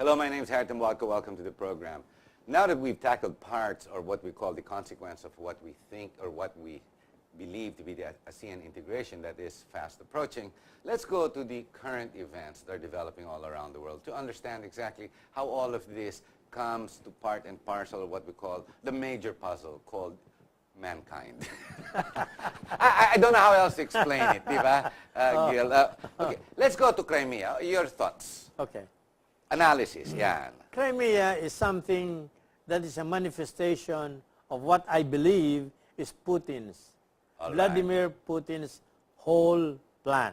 Hello, my name is Harriton Walker. Welcome to the program. Now that we've tackled parts, or what we call the consequence of what we think or what we believe to be the ASEAN integration that is fast approaching, let's go to the current events that are developing all around the world to understand exactly how all of this comes to part and parcel of what we call the major puzzle called mankind. I don't know how else to explain it, diba, Gil? Okay, let's go to Crimea. Your thoughts. Okay. Analysis, yan. Crimea is something that is a manifestation of what I believe is Putin's, Vladimir Putin's whole plan.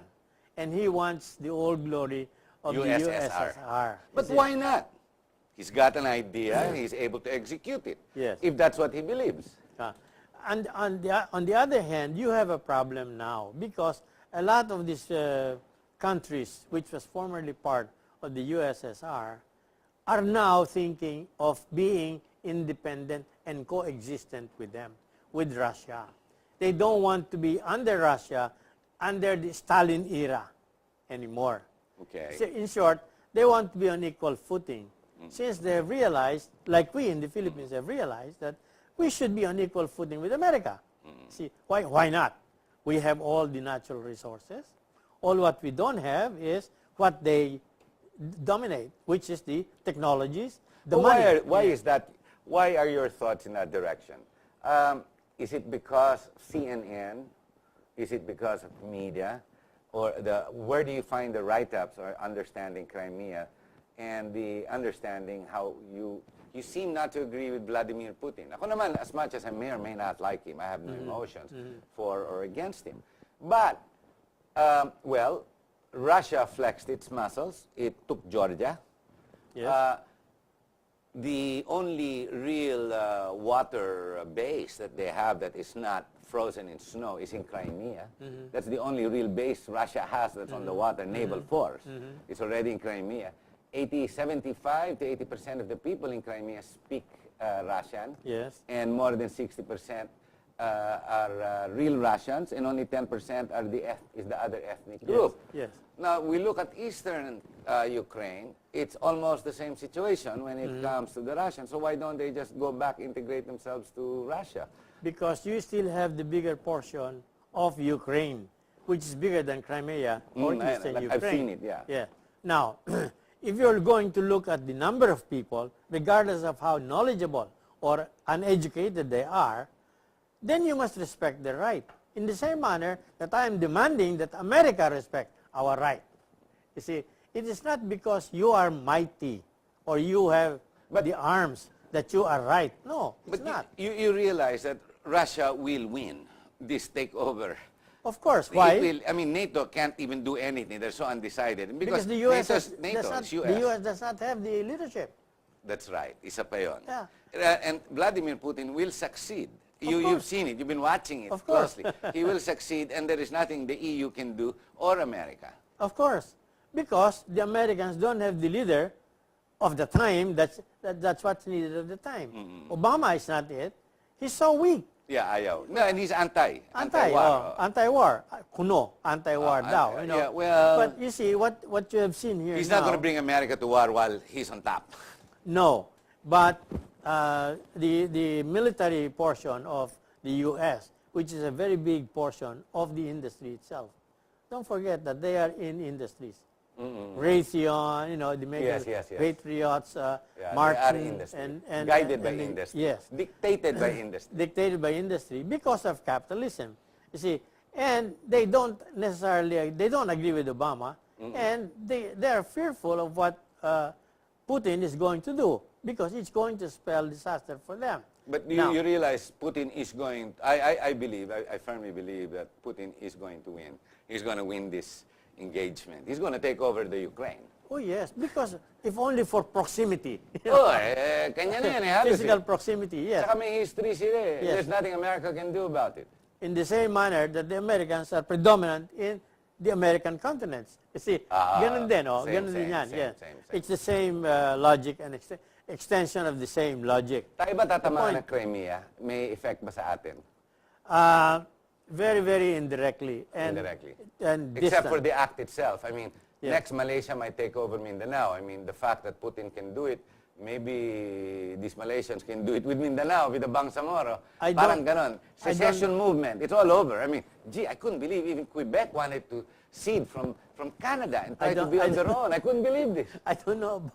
And he wants the old glory of the USSR. But why not? He's got an idea and he's able to execute it. Yes. If that's what he believes. And on the other hand, you have a problem now because a lot of these countries, which was formerly part of the USSR, are now thinking of being independent and coexistent with them, with Russia. They don't want to be under Russia, under the Stalin era anymore. Okay. So in short, they want to be on equal footing. Since they have realized, like we in the Philippines have realized, that we should be on equal footing with America. See, why not? We have all the natural resources. All what we don't have is what they dominate, which is the technologies, the money. Why is that? Why are your thoughts in that direction? Is it because CNN? Is it because of media? Or where do you find the write-ups or understanding Crimea and the understanding how you seem not to agree with Vladimir Putin? Ako naman, as much as I may or may not like him, I have no emotions for or against him. But, well, Russia flexed its muscles. It took Georgia. Yes. The only real water base that they have that is not frozen in snow is in Crimea. That's the only real base Russia has that's on the water, naval force. It's already in Crimea. 75 to 80% of the people in Crimea speak Russian. Yes. And more than 60% are real Russians, and only 10% are is the other ethnic group. Yes. Now, we look at eastern Ukraine, it's almost the same situation when it comes to the Russians. So why don't they just go back, integrate themselves to Russia? Because you still have the bigger portion of Ukraine, which is bigger than Crimea or eastern Ukraine. I've seen it, yeah. Yeah. Now, if you're going to look at the number of people, regardless of how knowledgeable or uneducated they are, then you must respect their right. In the same manner that I am demanding that America respect our right. You see, it is not because you are mighty or you have the arms that you are right. No, it's not. You realize that Russia will win this takeover. Of course. Why? NATO can't even do anything. They're so undecided. Because the U.S. the US does not have the leadership. That's right. Isa pa yun. Yeah. And Vladimir Putin will succeed. You've seen it. You've been watching it closely. He will succeed, and there is nothing the EU can do or America. Of course. Because the Americans don't have the leader of the time. That's what's needed at the time. Obama is not it. He's so weak. Yeah, ayaw. No, and he's anti-war. Anti-war. Kuno, anti-war daw. You know. Yeah, well, but you see, what you have seen here he's now, not going to bring America to war while he's on top. No. But the military portion of the U.S., which is a very big portion of the industry itself, don't forget that they are in industries. Raytheon, you know, the major Patriots, Martin, and guided by industry. Yes. Dictated by industry. Dictated by industry because of capitalism. You see, and they don't agree with Obama, and they are fearful of what Putin is going to do because it's going to spell disaster for them. But you realize Putin is going, I firmly believe that Putin is going to win. He's going to win this engagement. He's going to take over the Ukraine. Oh, yes, because if only for proximity. Kanya na yan, physical proximity, yes. Saka may history sila eh. Yes. There's nothing America can do about it. In the same manner that the Americans are predominant in the American continents. You see, ganun din, oh. Ganun din yan. Same. It's the same logic and extension of the same logic. Tayo ba tatamaan ng Crimea? May effect ba sa atin? Very, very indirectly. And indirectly. And except for the act itself. I mean, Next, Malaysia might take over Mindanao. I mean, the fact that Putin can do it, maybe these Malaysians can do it with Mindanao, with the Bangsamoro. Parang ganon. Secession movement. It's all over. I mean, gee, I couldn't believe even Quebec wanted to cede from Canada and try to be on their own. I couldn't believe this. I don't know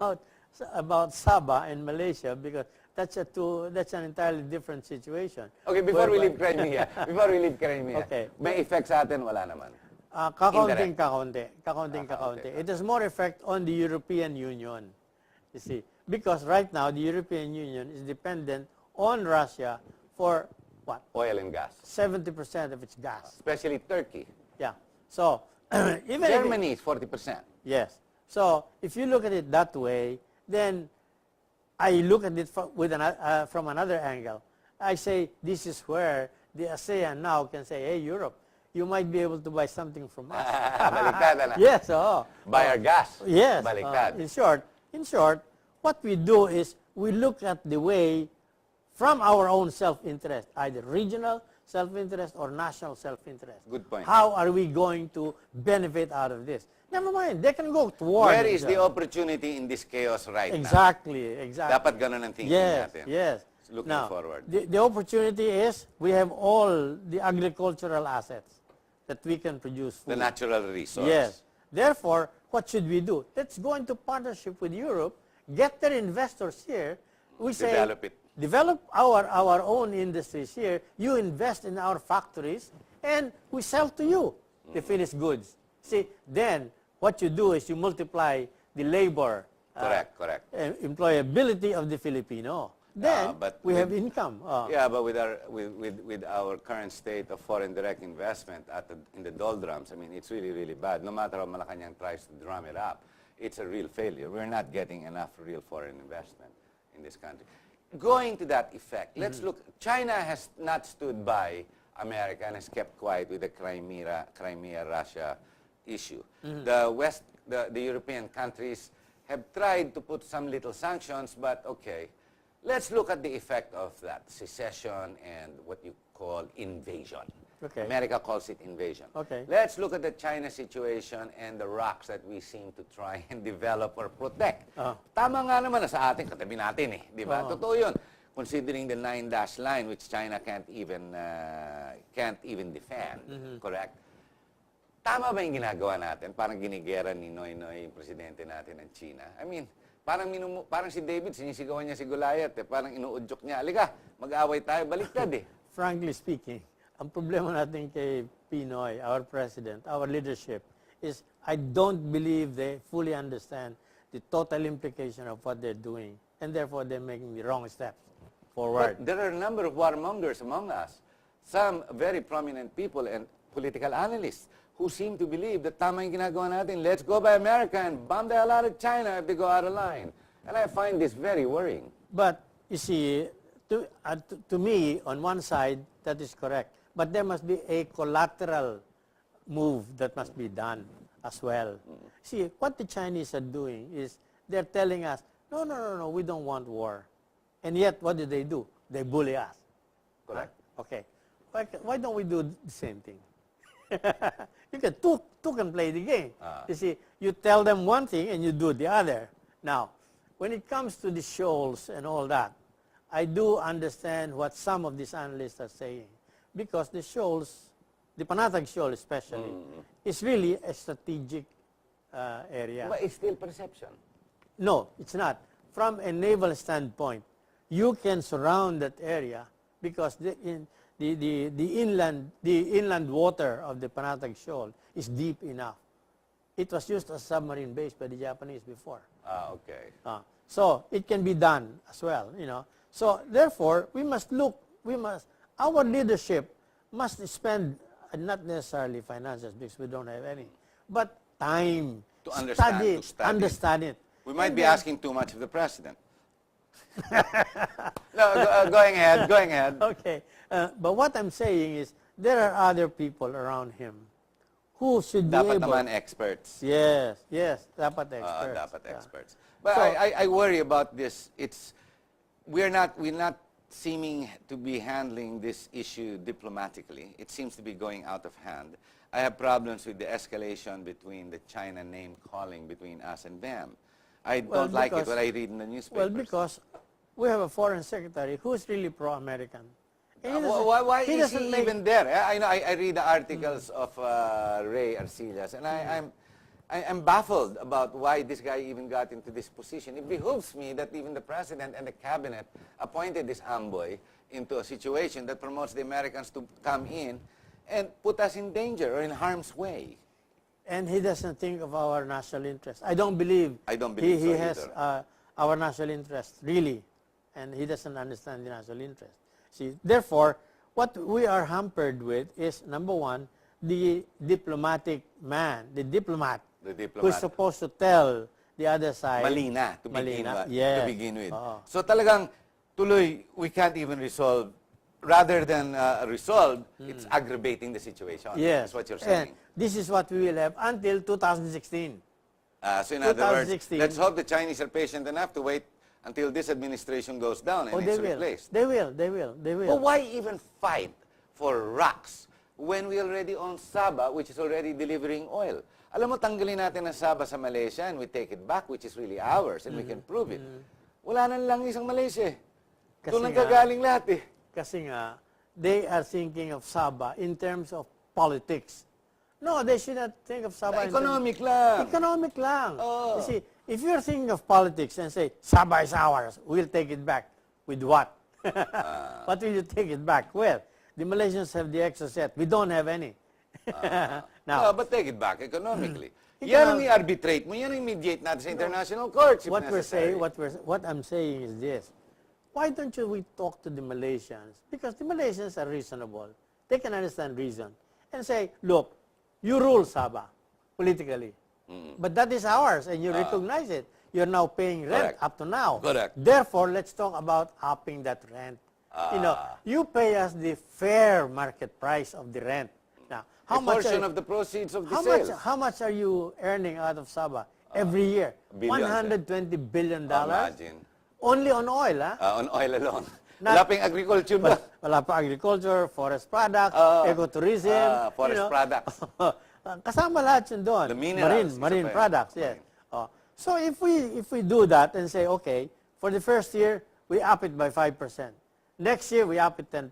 about Sabah and Malaysia because that's an entirely different situation. Okay, before we leave Crimea, Okay. May effect sa atin, wala naman. Kakaunting. It has more effect on the European Union, you see, because right now the European Union is dependent on Russia for what? Oil and gas. 70% of its gas. Especially Turkey. Yeah. So even Germany is 40%. Yes. So if you look at it that way, then I look at it from another angle. I say this is where the ASEAN now can say, hey, Europe, you might be able to buy something from us. Baliktad na. Yes. Buy our gas. Yes. Baliktad. In short, what we do is we look at the way from our own self-interest, either regional self-interest or national self-interest. Good point. How are we going to benefit out of this? Never mind, they can go to war. Where is the opportunity in this chaos right Exactly. now? Dapat ganun ang thinking natin. Yes. Looking Now, forward. The opportunity is we have all the agricultural assets that we can produce food. The natural resource. Yes. Therefore, what should we do? Let's go into partnership with Europe, get their investors here. We say, Develop it. Develop our own industries here. You invest in our factories, and we sell to you the finished goods. See, then what you do is you multiply the labor, Correct. employability of the Filipino. Then we have income. Yeah, but with our current state of foreign direct investment in the doldrums, I mean, it's really, really bad. No matter how Malacanang tries to drum it up, it's a real failure. We're not getting enough real foreign investment in this country. Going to that effect, let's look. China has not stood by America and has kept quiet with the Crimea-Russia issue. The European countries have tried to put some little sanctions, but okay. Let's look at the effect of that secession and what you call invasion. Okay. America calls it invasion. Okay. Let's look at the China situation and the rocks that we seem to try and develop or protect. Tama nga naman na sa atin, katabi natin di ba? Totoo yun. Considering the 9-dash line, which China can't even defend, correct? Tama ba yung ginagawa natin? Parang ginigera ni Noynoy, yung presidente natin ng China. I mean, parang si David, sinisigawan niya si Goliath, parang inuudyok niya, alika, mag-away tayo, baliktad Frankly speaking, ang problema natin kay Pinoy, our president, our leadership, is I don't believe they fully understand the total implication of what they're doing, and therefore they're making the wrong steps forward. But there are a number of warmongers among us, some very prominent people and political analysts who seem to believe that tama yung ginagawa natin, let's go by America and bomb the hell out of China if they go out of line. And I find this very worrying. But, you see, to me, on one side, that is correct. But there must be a collateral move that must be done as well. See, what the Chinese are doing is they're telling us, no, we don't want war. And yet, what do? They bully us. Correct. Okay. Why don't we do the same thing? You can two can play the game. You see, you tell them one thing and you do the other. Now, when it comes to the shoals and all that, I do understand what some of these analysts are saying. Because the shoals, the Panatag Shoal especially, is really a strategic area. But it's still perception. No, it's not. From a naval standpoint, you can surround that area because the inland water of the Panatag Shoal is deep enough. It was used as a submarine base by the Japanese before. Okay. So it can be done as well, So therefore, our leadership must spend, not necessarily finances because we don't have any, but time to understand it. We might be asking too much of the president. No, going ahead. Okay. But what I'm saying is there are other people around him who should be dapat able... naman experts. Yes, dapat experts. Dapat experts. But so, I worry about this. We're not seeming to be handling this issue diplomatically. It seems to be going out of hand. I have problems with the escalation between the China name-calling between us and them. I don't like it when I read in the newspapers. Well, because we have a foreign secretary who's really pro-American. Why is he even there? I know. I read the articles of Ray Arcillas, and I'm baffled about why this guy even got into this position. It behooves me that even the president and the cabinet appointed this envoy into a situation that promotes the Americans to come in and put us in danger or in harm's way. And he doesn't think of our national interest. I don't believe he he has our national interest, really. And he doesn't understand the national interest. See, therefore, what we are hampered with is, number one, the diplomatic man, the diplomat, who's supposed to tell the other side. Malina, to yes. begin with. So talagang tuloy, we can't even resolve. Rather than resolve, it's aggravating the situation. Yes. That's what you're saying. And this is what we will have until 2016. So in other words, let's hope the Chinese are patient enough to wait until this administration goes down and it's replaced. They will. But why even fight for rocks when we already own Sabah, which is already delivering oil? Alam mo, tanggalin natin ang Sabah sa Malaysia and we take it back, which is really ours, and we can prove it. Wala na lang isang Malaysia. Doon nanggagaling lahat eh. Kasi nga, they are thinking of Sabah in terms of politics. No, they should not think of Sabah economic lang. Economic lang. Oh. You see, if you're thinking of politics and say, Sabah is ours, we'll take it back. With what? What will you take it back? Well, the Malaysians have the exocet. We don't have any. Now, but take it back economically. Yan ang i-arbitrate mo. Yan ang mediate natin sa international courts if necessary. What I'm saying is this. Why don't we talk to the Malaysians? Because the Malaysians are reasonable. They can understand reason. And say, look, you rule Sabah politically. But that is ours, and you recognize it. You're now paying rent up to now. Correct. Therefore, let's talk about upping that rent. You pay us the fair market price of the rent. Now, how much portion of the proceeds of the sales? How much are you earning out of Sabah every year? $120 billion. Imagine. Only on oil, on oil alone. Wala pa yung agriculture ba? Wala pa agriculture, forest products, ecotourism. Forest products. Kasama lahat yun doon. The minerals. Marine products, yes. So if we do that and say, okay, for the first year, we up it by 5%. Next year, we up it 10%.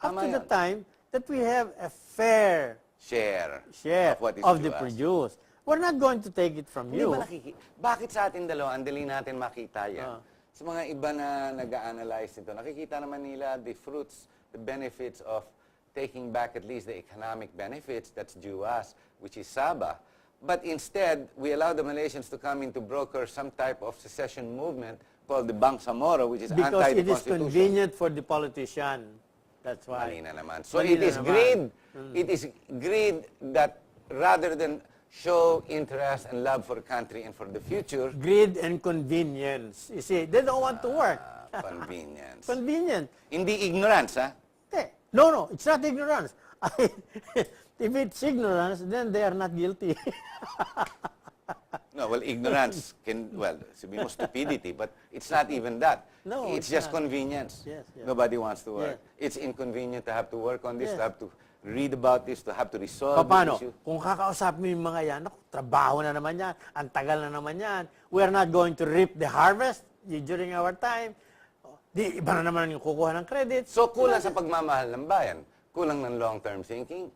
Up to the time that we have a fair share of what is the produce. We're not going to take it from you. Bakit sa ating dalawa, ang dali natin makita yan? Sa mga iba na nag-a-analyze nito, nakikita naman nila the fruits, the benefits of taking back at least the economic benefits that's due us, which is Sabah. But instead, we allow the Malaysians to come in to broker some type of secession movement called the Bangsamoro, which is because anti the Constitution. Because it is convenient for the politician. That's why. Malina naman. So it is greed. It is greed that rather than show interest and love for the country and for the future. Greed and convenience. You see, they don't want to work. Convenience. Convenient. Hindi ignorance, ha? No, it's not ignorance. If it's ignorance, then they are not guilty. No, well, ignorance can, sabihin mo stupidity, but it's not even that. No, it's just not. Convenience. Yes. Nobody wants to work. Yes. It's inconvenient to have to work on this, to have to read about this, to have to resolve this issue. Kung kakausap mo yung mga yan, trabaho na naman yan, ang tagal na naman yan, we are not going to reap the harvest during our time. Di, iba na naman yung kukuha ng credit. So, kulang sa pagmamahal ng bayan. Kulang ng long-term thinking.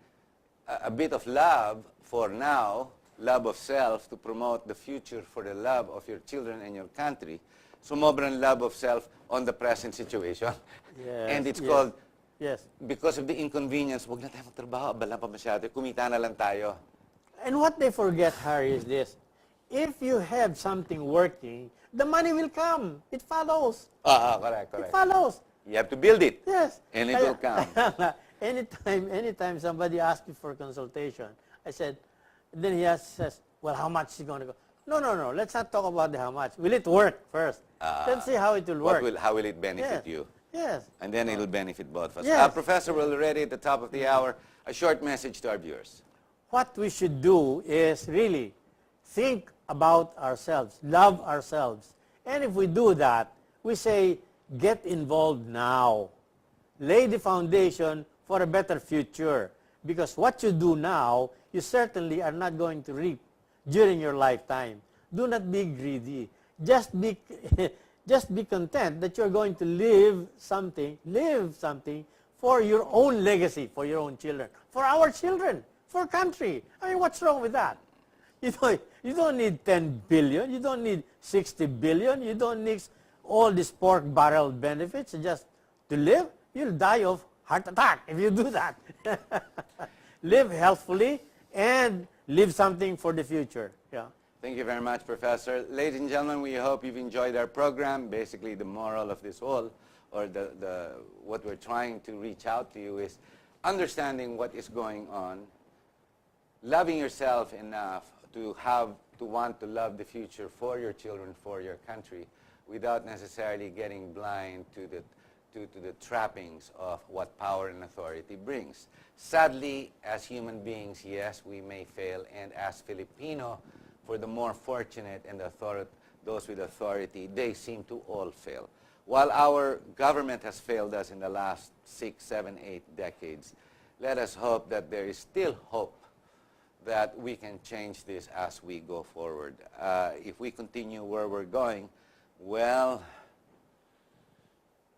A bit of love for now, love of self to promote the future for the love of your children and your country. Sumobrang love of self on the present situation. Yes, and it's called, because of the inconvenience, wag na tayo magtrabaho, abala pa masyado, kumita na lang tayo. And what they forget, Harry, is this. If you have something working, the money will come. It follows. Correct. It follows. You have to build it. Yes. And it will come. Anytime somebody asks me for consultation, I said, then he says, well, how much is it going to go? No. Let's not talk about the how much. Will it work first? Let's see how it will work. How will it benefit you? Yes. And then it will benefit both of us. Yes. Professor, we're already at the top of the hour. A short message to our viewers. What we should do is really think about ourselves, love ourselves. And if we do that, we say, get involved now. Lay the foundation for a better future. Because what you do now, you certainly are not going to reap during your lifetime. Do not be greedy. Just be, just be content that you're going to live something for your own legacy, for your own children, for our children, for country. I mean, what's wrong with that? You don't need 10 billion. You don't need 60 billion. You don't need all these pork barrel benefits just to live. You'll die of heart attack if you do that. Live healthfully and leave something for the future. Yeah. Thank you very much, Professor. Ladies and gentlemen, we hope you've enjoyed our program. Basically, the moral of this whole, or what we're trying to reach out to you is understanding what is going on, loving yourself enough to want to love the future for your children, for your country, without necessarily getting blind to the trappings of what power and authority brings. Sadly, as human beings, yes, we may fail, and as Filipino, for the more fortunate and those with authority, they seem to all fail. While our government has failed us in the last 6, 7, 8 decades, let us hope that there is still hope that we can change this as we go forward. If we continue where we're going, well,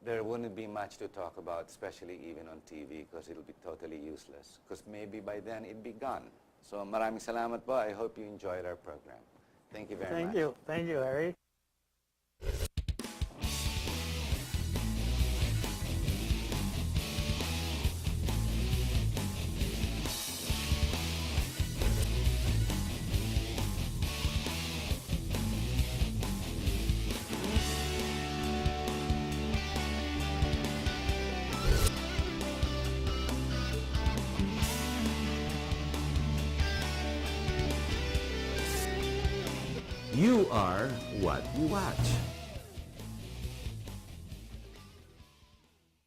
there wouldn't be much to talk about, especially even on TV, because it'll be totally useless. Because maybe by then it'd be gone. So maraming salamat po. I hope you enjoyed our program. Thank you very much. Thank you. Thank you, Harry. You are what you watch.